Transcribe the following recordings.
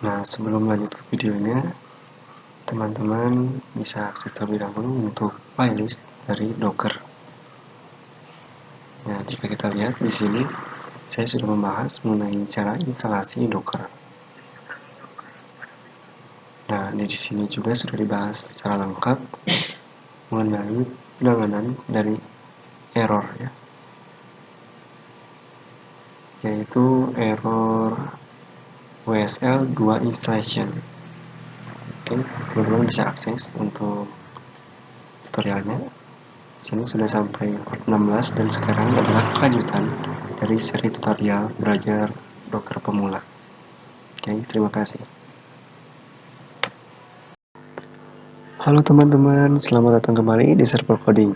Nah, sebelum lanjut ke videonya, teman-teman bisa akses terlebih dahulu untuk playlist dari Docker. Nah, jika kita lihat di sini, saya sudah membahas mengenai cara instalasi Docker. Nah, di sini juga sudah dibahas secara lengkap mengenai penanganan dari error, yaitu error WSL 2 installation. Oke, teman-teman bisa akses untuk tutorialnya. Sini sudah sampai part 16 dan sekarang adalah kelanjutan dari seri tutorial belajar Docker pemula. Oke, terima kasih. Halo teman-teman, selamat datang kembali di Server Coding.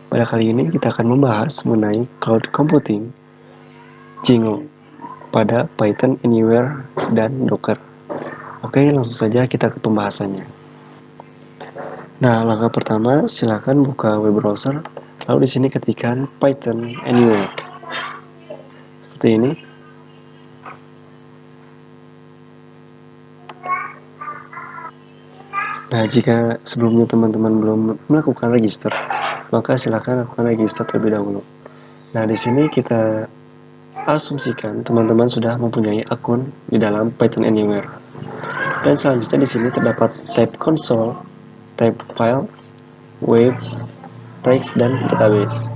Pada kali ini kita akan membahas mengenai Cloud Computing, Django, pada Python Anywhere dan Docker. Oke, langsung saja kita ke pembahasannya. Nah, langkah pertama, silakan buka web browser, lalu di sini ketikkan Python Anywhere. Seperti ini. Nah, jika sebelumnya teman-teman belum melakukan register, maka silakan lakukan register terlebih dahulu. Nah, di sini kita asumsikan teman-teman sudah mempunyai akun di dalam Python Anywhere. Dan selanjutnya di sini terdapat tab console, tab files, web, text, dan database.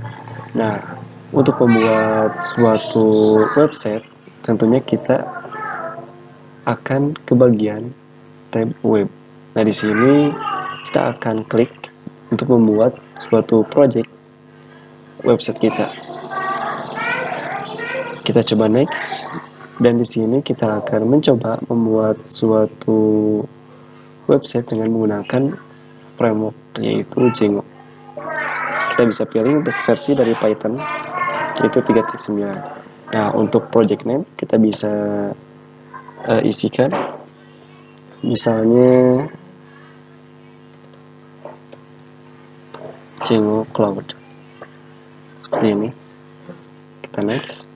Nah, untuk membuat suatu website, tentunya kita akan ke bagian tab web. Nah, di sini kita akan klik untuk membuat suatu project website kita. Kita coba next, dan di sini kita akan mencoba membuat suatu website dengan menggunakan framework yaitu Django. Kita bisa pilih untuk versi dari Python yaitu 3.9. Nah, untuk project name kita bisa isikan misalnya Django Cloud. Seperti ini. Kita next.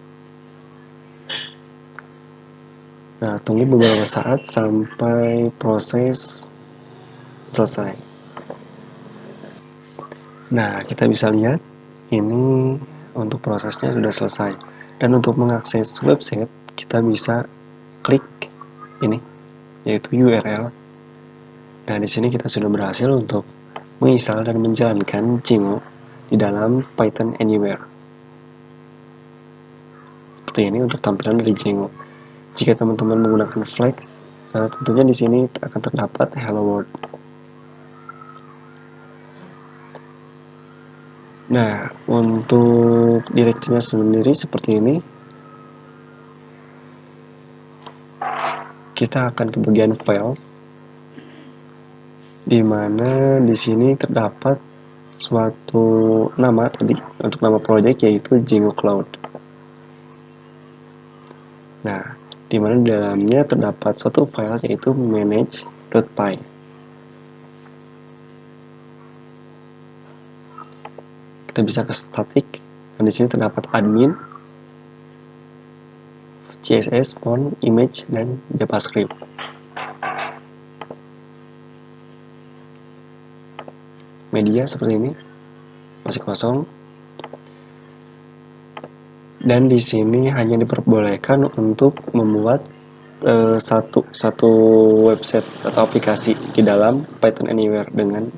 Nah, tunggu beberapa saat sampai proses selesai. Nah, kita bisa lihat ini untuk prosesnya sudah selesai. Dan untuk mengakses website, kita bisa klik ini, yaitu URL. Nah, di sini kita sudah berhasil untuk menginstal dan menjalankan Django di dalam Python Anywhere. Seperti ini untuk tampilan dari Django. Jika teman-teman menggunakan Flex, tentunya di sini akan terdapat Hello World. Nah, untuk direkturnya sendiri seperti ini. Kita akan ke bagian files, di mana di sini terdapat suatu nama tadi untuk nama project yaitu Django Cloud. Nah, di mana di dalamnya terdapat suatu file yaitu manage.py. Kita bisa ke static, dan di sini terdapat admin, CSS, font, image, dan JavaScript. Media seperti ini masih kosong. Dan di sini hanya diperbolehkan untuk membuat satu website atau aplikasi di dalam Python Anywhere dengan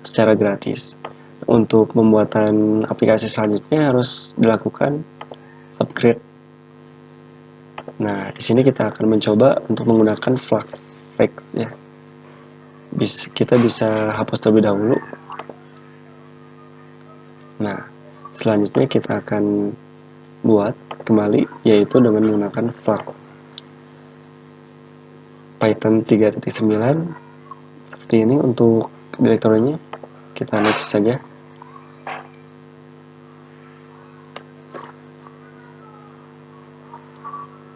secara gratis. Untuk pembuatan aplikasi selanjutnya harus dilakukan upgrade. Nah, di sini kita akan mencoba untuk menggunakan Flex ya. Kita bisa hapus terlebih dahulu. Nah, selanjutnya kita akan buat kembali yaitu dengan menggunakan Flex. Python 3.9 seperti ini untuk direktorinya. Kita next saja.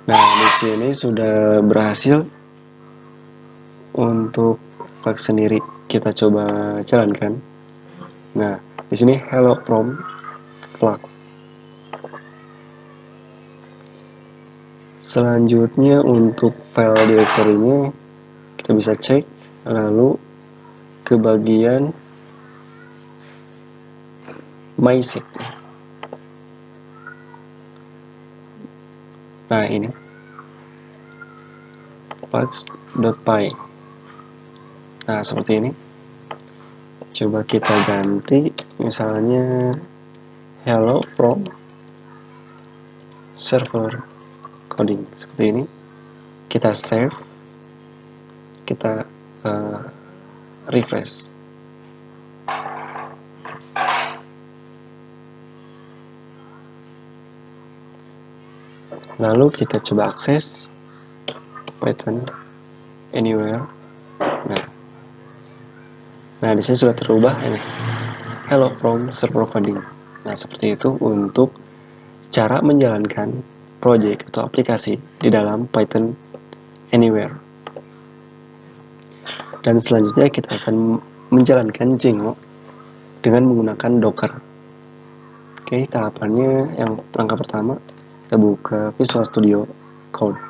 Nah, di sini sudah berhasil untuk Flex sendiri. Kita coba jalankan. Nah, di sini hello from Flex. Selanjutnya untuk file directory-nya kita bisa cek, lalu ke bagian MySet. Nah ini pax.py. Nah seperti ini. Coba kita ganti, misalnya hello from server coding, seperti ini. Kita save, kita refresh. Lalu kita coba akses Python Anywhere. Nah di sini sudah terubah ini. Hello from server coding. Nah seperti itu untuk cara menjalankan project atau aplikasi di dalam Python Anywhere. Dan selanjutnya kita akan menjalankan Django dengan menggunakan Docker. Oke, tahapannya yang langkah pertama, kita buka Visual Studio Code.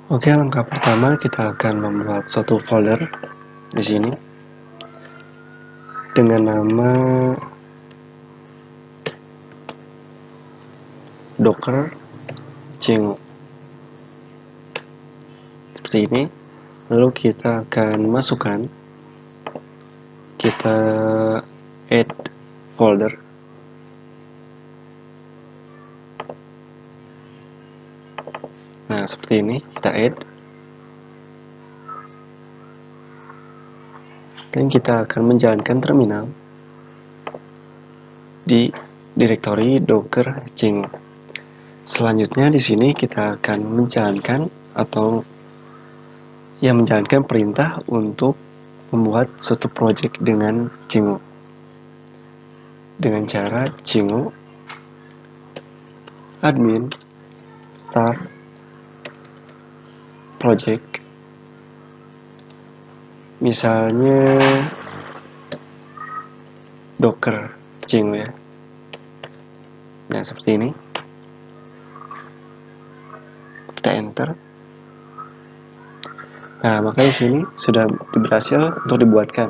Oke, langkah pertama kita akan membuat suatu folder di sini dengan nama Docker Django. Seperti ini. Lalu kita akan masukkan, kita add folder. Nah seperti ini, kita add. Dan kita akan menjalankan terminal di direktori Docker Django. Selanjutnya di sini kita akan menjalankan menjalankan perintah untuk membuat suatu project dengan Django. Dengan cara Django admin start project. Misalnya Docker Django ya. Nah seperti ini. Kita enter. Nah, maka di sini sudah berhasil untuk dibuatkan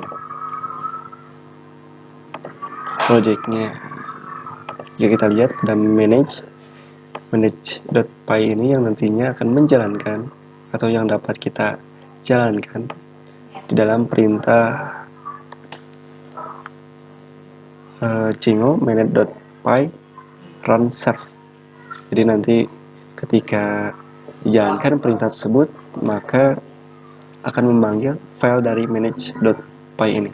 project-nya. Jika kita lihat dan manage.py ini yang nantinya akan menjalankan atau yang dapat kita jalankan di dalam perintah Django manage.py run serve. Jadi nanti ketika dijalankan perintah tersebut, maka akan memanggil file dari manage.py ini.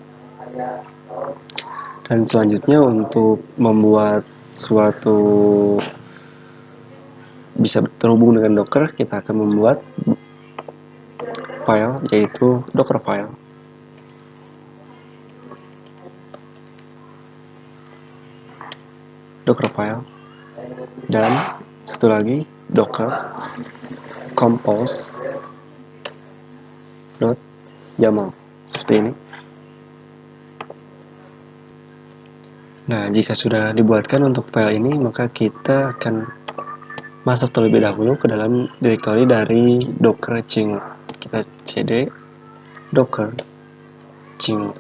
Dan selanjutnya untuk membuat suatu bisa terhubung dengan Docker, kita akan membuat file yaitu Docker file. Docker file. Dan satu lagi Docker compose.yaml seperti ini. Nah, jika sudah dibuatkan untuk file ini, maka kita akan masuk terlebih dahulu ke dalam direktori dari Docker Django. Kita cd Docker Django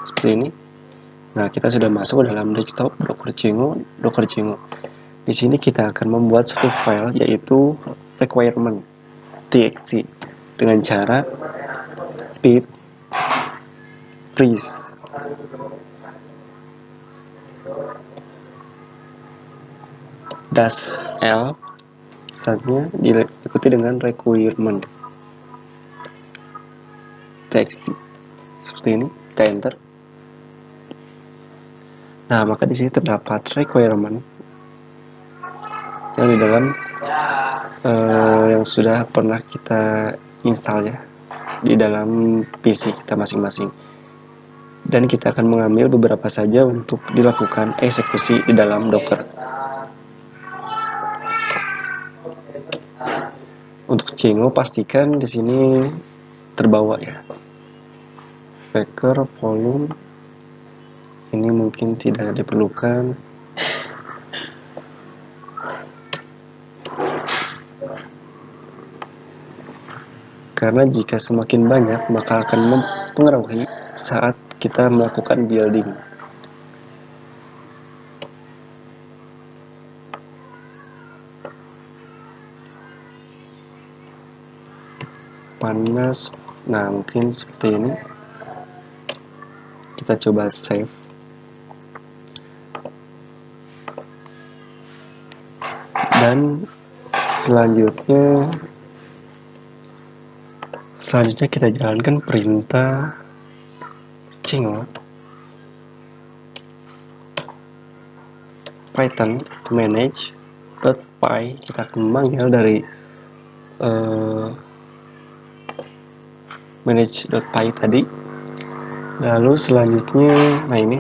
seperti ini. Nah, kita sudah masuk ke dalam desktop Docker Django. Di sini kita akan membuat satu file yaitu requirement.txt dengan cara pip freeze -l saatnya diikuti dengan requirement txt seperti ini. Kita enter. Nah, maka di sini terdapat requirement yang di dalam yang sudah pernah kita install ya di dalam PC kita masing-masing. Dan kita akan mengambil beberapa saja untuk dilakukan eksekusi di dalam Docker. Untuk Django pastikan di sini terbawa ya. Packer volume Ini mungkin tidak diperlukan. Karena jika semakin banyak, maka akan mempengaruhi saat kita melakukan building. Panas, nah mungkin seperti ini. Kita coba save. Dan selanjutnya kita jalankan perintah cengol Python manage.py. Kita akan memanggil dari manage.py tadi. Lalu selanjutnya, nah ini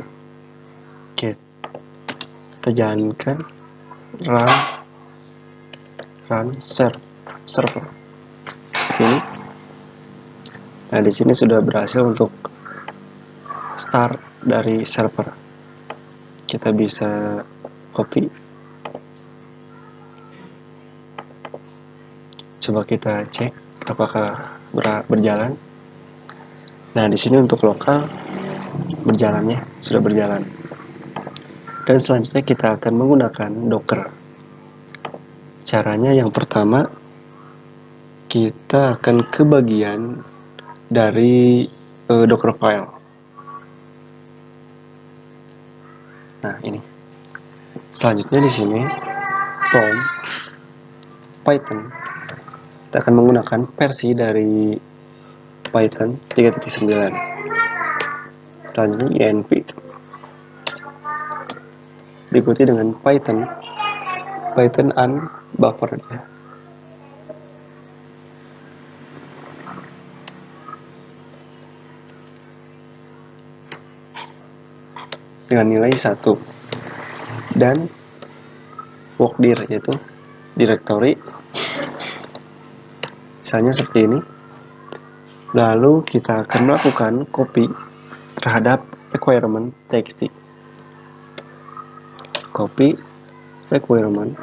kita jalankan run server seperti ini. Nah, di sini sudah berhasil untuk start dari server. Kita bisa copy. Coba kita cek apakah berjalan. Nah, di sini untuk lokal berjalannya, sudah berjalan. Dan selanjutnya kita akan menggunakan Docker. Caranya yang pertama, kita akan ke bagian dari Docker file. Nah, ini. Selanjutnya di sini prompt Python. Kita akan menggunakan versi dari Python 3.9. Selanjutnya env diikuti dengan Python unbuffered. Dengan nilai 1. Dan workdir, yaitu directory, misalnya seperti ini. Lalu kita akan melakukan copy terhadap requirement txt. Copy requirement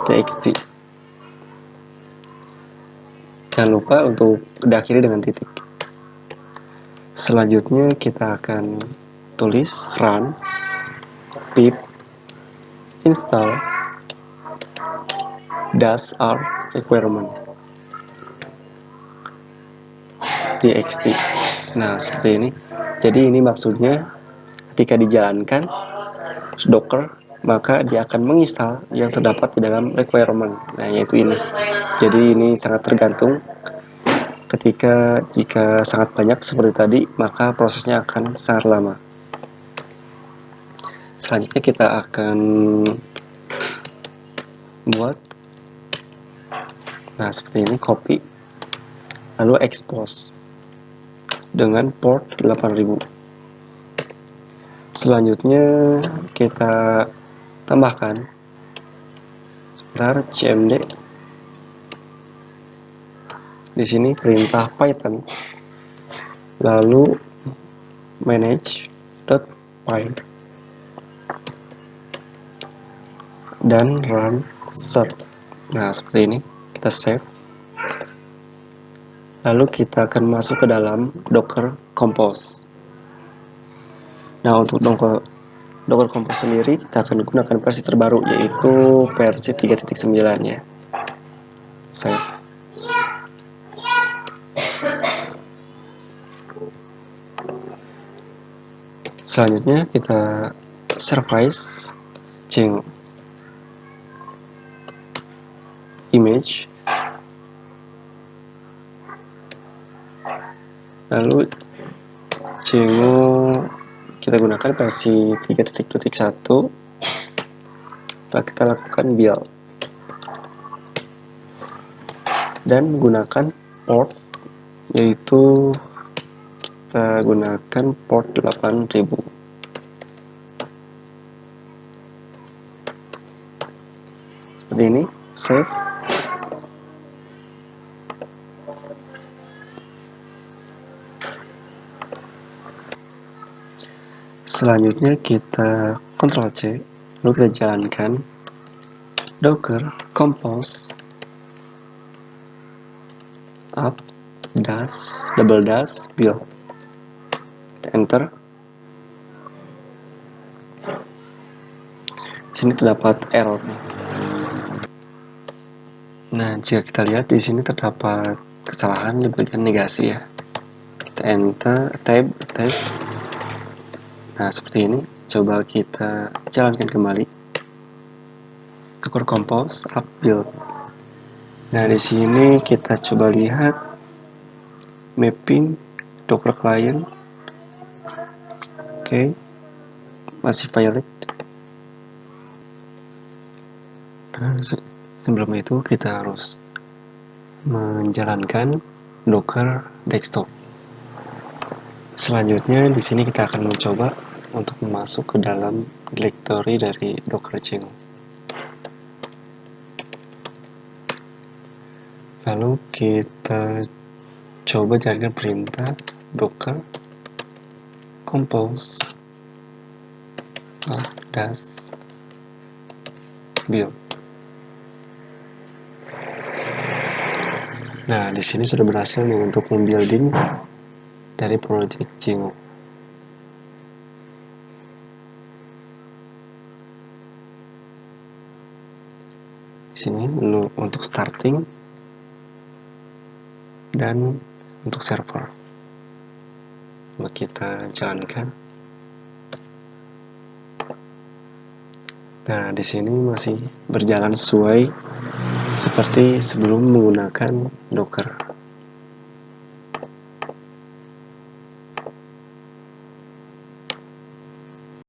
txt. Jangan lupa untuk diakhiri dengan titik. Selanjutnya kita akan tulis run pip install -r requirement txt. Nah, seperti ini. Jadi ini maksudnya ketika dijalankan Docker, maka dia akan menginstal yang terdapat di dalam requirement. Nah, yaitu ini. Jadi ini sangat tergantung. Jika sangat banyak seperti tadi, maka prosesnya akan sangat lama. Selanjutnya kita akan buat, nah seperti ini, copy, lalu expose dengan port 8000. Selanjutnya kita tambahkan sebentar cmd. Di sini perintah Python, lalu manage.py dan run serve. Nah, seperti ini. Kita save. Lalu kita akan masuk ke dalam Docker Compose. Nah, untuk Docker Compose sendiri kita akan gunakan versi terbaru, yaitu versi 3.9 ya. Save. Selanjutnya kita service image, lalu kita gunakan versi 3.1. Kita lakukan build dan gunakan port, yaitu kita gunakan port 8000. Seperti ini. Save. Selanjutnya kita Ctrl C, lalu kita jalankan docker compose up dash double dash build, enter. Sini terdapat error. Nah, jika kita lihat di sini terdapat kesalahan di bagian negasi ya. Kita enter, tab. Nah, seperti ini. Coba kita jalankan kembali. Docker compose up build. Nah, di sini kita coba lihat mapping Docker client. Oke. Masih valid. Nah, sebelum itu kita harus menjalankan Docker desktop. Selanjutnya di sini kita akan mencoba untuk masuk ke dalam directory dari Docker Django. Lalu kita coba jalankan perintah docker compose dash build. Nah, di sini sudah berhasil nih untuk membuilding dari project Django. Di sini untuk starting dan untuk server. Coba kita jalankan. Nah, di sini masih berjalan sesuai seperti sebelum menggunakan Docker.